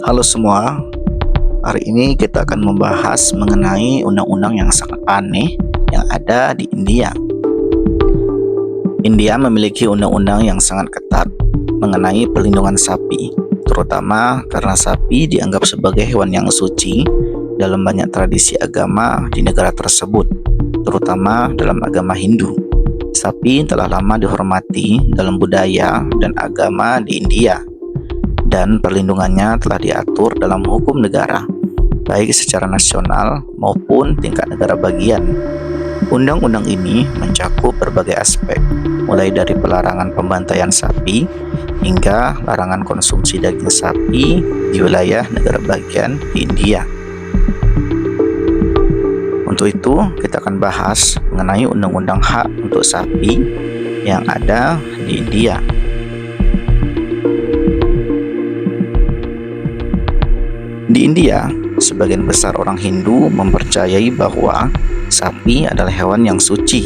Halo semua, hari ini kita akan membahas mengenai undang-undang yang sangat aneh yang ada di India. India memiliki undang-undang yang sangat ketat mengenai perlindungan sapi, terutama karena sapi dianggap sebagai hewan yang suci dalam banyak tradisi agama di negara tersebut, terutama dalam agama Hindu. Sapi telah lama dihormati dalam budaya dan agama di India, dan perlindungannya telah diatur dalam hukum negara, baik secara nasional maupun tingkat negara bagian. Undang-undang ini mencakup berbagai aspek, mulai dari pelarangan pembantaian sapi hingga larangan konsumsi daging sapi di wilayah negara bagian di India. Untuk itu, kita akan bahas mengenai undang-undang hak untuk sapi yang ada di India. Di India, sebagian besar orang Hindu mempercayai bahwa sapi adalah hewan yang suci.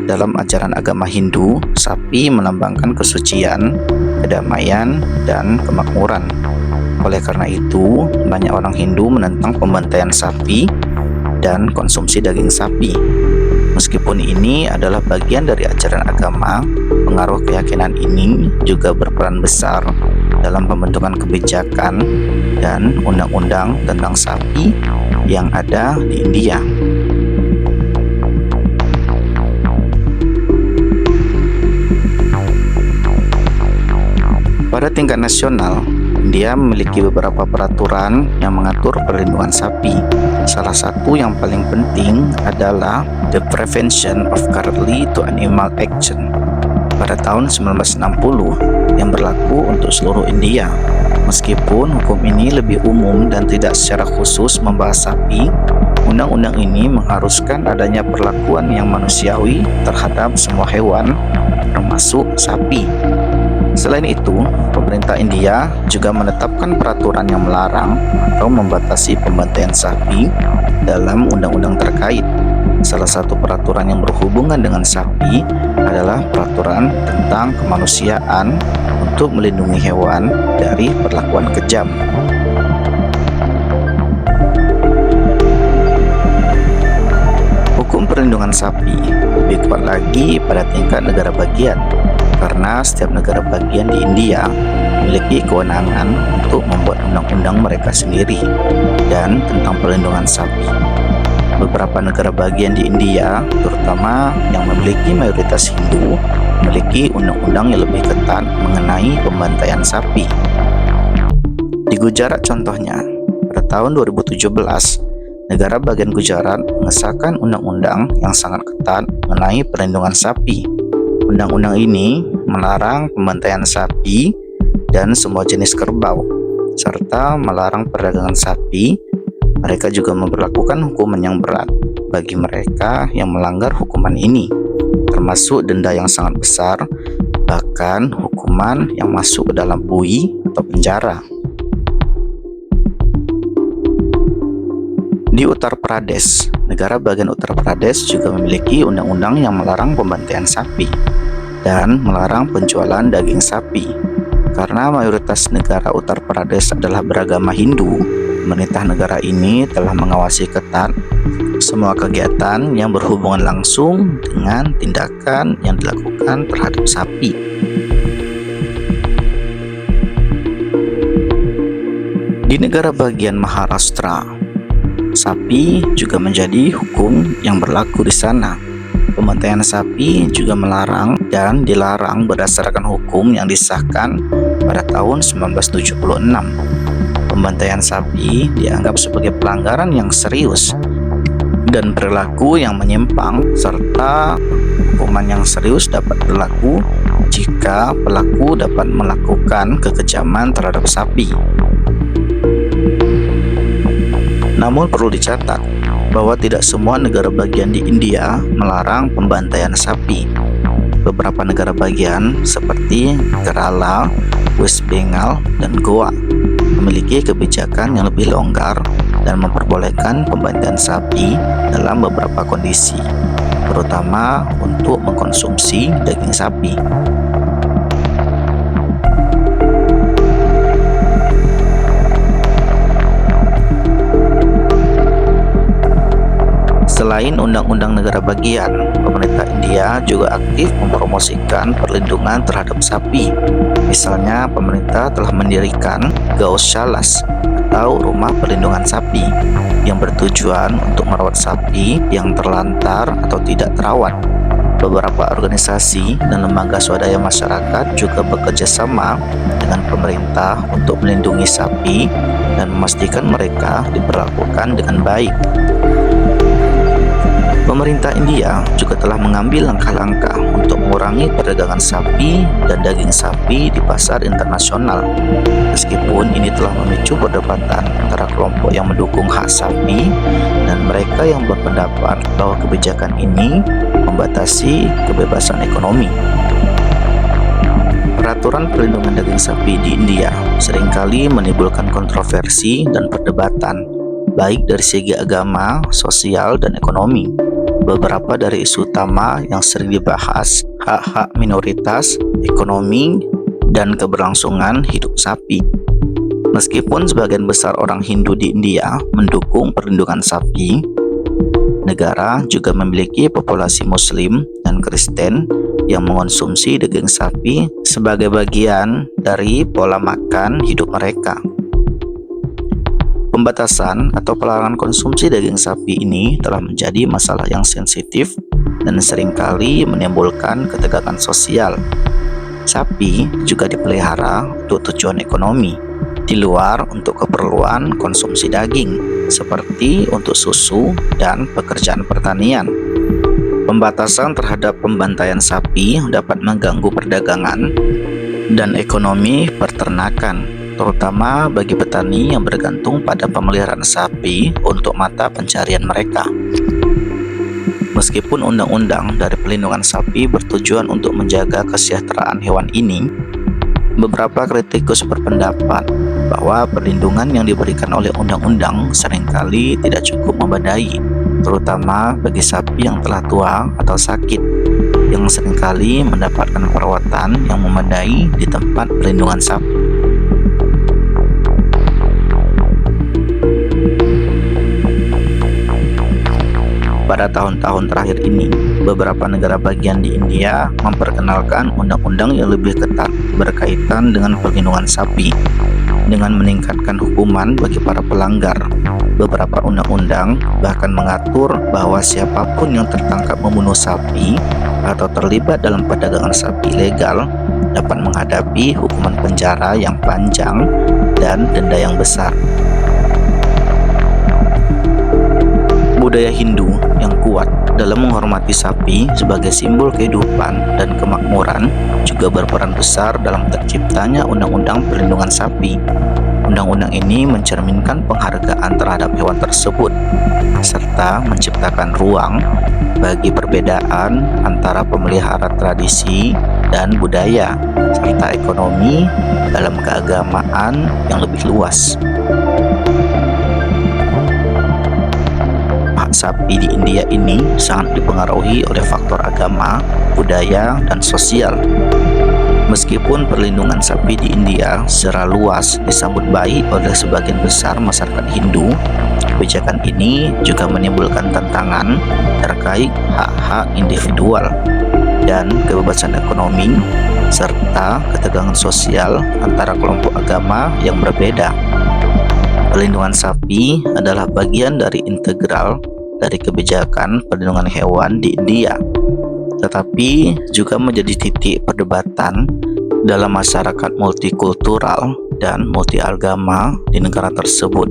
Dalam ajaran agama Hindu, sapi melambangkan kesucian, kedamaian, dan kemakmuran. Oleh karena itu, banyak orang Hindu menentang pembantaian sapi dan konsumsi daging sapi. Meskipun ini adalah bagian dari ajaran agama, pengaruh keyakinan ini juga berperan besar dalam pembentukan kebijakan dan undang-undang tentang sapi yang ada di India. Pada tingkat nasional, India memiliki beberapa peraturan yang mengatur perlindungan sapi. Salah satu yang paling penting adalah The Prevention of Cruelty to Animal Action pada tahun 1960 yang berlaku untuk seluruh India. Meskipun hukum ini lebih umum dan tidak secara khusus membahas sapi, undang-undang ini mengharuskan adanya perlakuan yang manusiawi terhadap semua hewan, termasuk sapi. Selain itu, pemerintah India juga menetapkan peraturan yang melarang atau membatasi pembantaian sapi dalam undang-undang terkait. Salah satu peraturan yang berhubungan dengan sapi adalah peraturan tentang kemanusiaan untuk melindungi hewan dari perlakuan kejam. Hukum perlindungan sapi lebih kuat lagi pada tingkat negara bagian, karena setiap negara bagian di India memiliki kewenangan untuk membuat undang-undang mereka sendiri dan tentang perlindungan sapi. Beberapa negara bagian di India, terutama yang memiliki mayoritas Hindu, memiliki undang-undang yang lebih ketat mengenai pembantaian sapi. Di Gujarat contohnya, pada tahun 2017, negara bagian Gujarat mengesahkan undang-undang yang sangat ketat mengenai perlindungan sapi. Undang-undang ini melarang pembantaian sapi dan semua jenis kerbau, serta melarang perdagangan sapi. Mereka juga memberlakukan hukuman yang berat bagi mereka yang melanggar hukuman ini, termasuk denda yang sangat besar, bahkan hukuman yang masuk ke dalam bui atau penjara. Di Uttar Pradesh, negara bagian Uttar Pradesh juga memiliki undang-undang yang melarang pembantaian sapi dan melarang penjualan daging sapi. Karena mayoritas negara Uttar Pradesh adalah beragama Hindu, pemerintah negara ini telah mengawasi ketat semua kegiatan yang berhubungan langsung dengan tindakan yang dilakukan terhadap sapi. Di negara bagian Maharashtra, sapi juga menjadi hukum yang berlaku di sana. Pembantaian sapi juga melarang dan dilarang berdasarkan hukum yang disahkan pada tahun 1976. Pembantaian sapi dianggap sebagai pelanggaran yang serius dan perilaku yang menyimpang, serta hukuman yang serius dapat berlaku jika pelaku dapat melakukan kekejaman terhadap sapi. Namun perlu dicatat bahwa tidak semua negara bagian di India melarang pembantaian sapi. Beberapa negara bagian seperti Kerala, West Bengal, dan Goa memiliki kebijakan yang lebih longgar dan memperbolehkan pembantaian sapi dalam beberapa kondisi, terutama untuk mengkonsumsi daging sapi. Selain undang-undang negara bagian, pemerintah India juga aktif mempromosikan perlindungan terhadap sapi. Misalnya, pemerintah telah mendirikan Gaushalas atau rumah perlindungan sapi yang bertujuan untuk merawat sapi yang terlantar atau tidak terawat. Beberapa organisasi dan lembaga swadaya masyarakat juga bekerja sama dengan pemerintah untuk melindungi sapi dan memastikan mereka diperlakukan dengan baik. Pemerintah India juga telah mengambil langkah-langkah untuk mengurangi perdagangan sapi dan daging sapi di pasar internasional. Meskipun ini telah memicu perdebatan antara kelompok yang mendukung hak sapi dan mereka yang berpendapat bahwa kebijakan ini membatasi kebebasan ekonomi. Peraturan perlindungan daging sapi di India seringkali menimbulkan kontroversi dan perdebatan, baik dari segi agama, sosial, dan ekonomi. Beberapa dari isu utama yang sering dibahas, hak-hak minoritas, ekonomi, dan keberlangsungan hidup sapi. Meskipun sebagian besar orang Hindu di India mendukung perlindungan sapi, negara juga memiliki populasi Muslim dan Kristen yang mengonsumsi daging sapi sebagai bagian dari pola makan hidup mereka. Pembatasan atau pelarangan konsumsi daging sapi ini telah menjadi masalah yang sensitif dan seringkali menimbulkan ketegangan sosial. Sapi juga dipelihara untuk tujuan ekonomi, di luar untuk keperluan konsumsi daging, seperti untuk susu dan pekerjaan pertanian. Pembatasan terhadap pembantaian sapi dapat mengganggu perdagangan dan ekonomi peternakan, terutama bagi petani yang bergantung pada pemeliharaan sapi untuk mata pencarian mereka. Meskipun undang-undang dari pelindungan sapi bertujuan untuk menjaga kesejahteraan hewan ini, beberapa kritikus berpendapat bahwa perlindungan yang diberikan oleh undang-undang seringkali tidak cukup memadai, terutama bagi sapi yang telah tua atau sakit, yang seringkali mendapatkan perawatan yang memadai di tempat perlindungan sapi. Pada tahun-tahun terakhir ini, beberapa negara bagian di India memperkenalkan undang-undang yang lebih ketat berkaitan dengan perlindungan sapi, dengan meningkatkan hukuman bagi para pelanggar. Beberapa undang-undang bahkan mengatur bahwa siapapun yang tertangkap membunuh sapi atau terlibat dalam perdagangan sapi ilegal dapat menghadapi hukuman penjara yang panjang dan denda yang besar. Budaya Hindu yang kuat dalam menghormati sapi sebagai simbol kehidupan dan kemakmuran juga berperan besar dalam terciptanya Undang-Undang Perlindungan Sapi. Undang-undang ini mencerminkan penghargaan terhadap hewan tersebut, serta menciptakan ruang bagi perbedaan antara pemelihara tradisi dan budaya, serta ekonomi dalam keagamaan yang lebih luas. Sapi di India ini sangat dipengaruhi oleh faktor agama, budaya, dan sosial. Meskipun perlindungan sapi di India secara luas disambut baik oleh sebagian besar masyarakat Hindu, kebijakan ini juga menimbulkan tantangan terkait hak-hak individual dan kebebasan ekonomi, serta ketegangan sosial antara kelompok agama yang berbeda. Perlindungan sapi adalah bagian dari integral dari kebijakan perlindungan hewan di India, tetapi juga menjadi titik perdebatan dalam masyarakat multikultural dan multiagama di negara tersebut.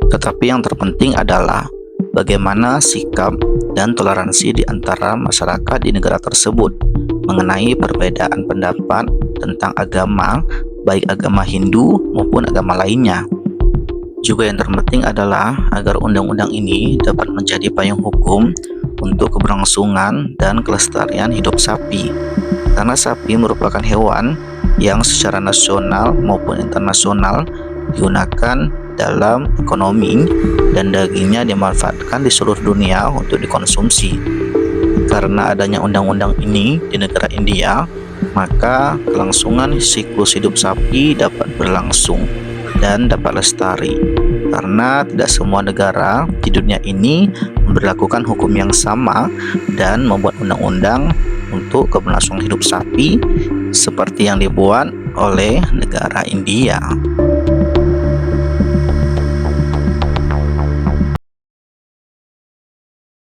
Tetapi yang terpenting adalah bagaimana sikap dan toleransi di antara masyarakat di negara tersebut mengenai perbedaan pendapat tentang agama, baik agama Hindu maupun agama lainnya. Juga yang terpenting adalah agar undang-undang ini dapat menjadi payung hukum untuk keberlangsungan dan kelestarian hidup sapi. Karena sapi merupakan hewan yang secara nasional maupun internasional digunakan dalam ekonomi dan dagingnya dimanfaatkan di seluruh dunia untuk dikonsumsi. Karena adanya undang-undang ini di negara India, maka kelangsungan siklus hidup sapi dapat berlangsung dan dapat lestari, karena tidak semua negara di di dunia ini memberlakukan hukum yang sama dan membuat undang-undang untuk keberlangsungan hidup sapi seperti yang dibuat oleh negara India.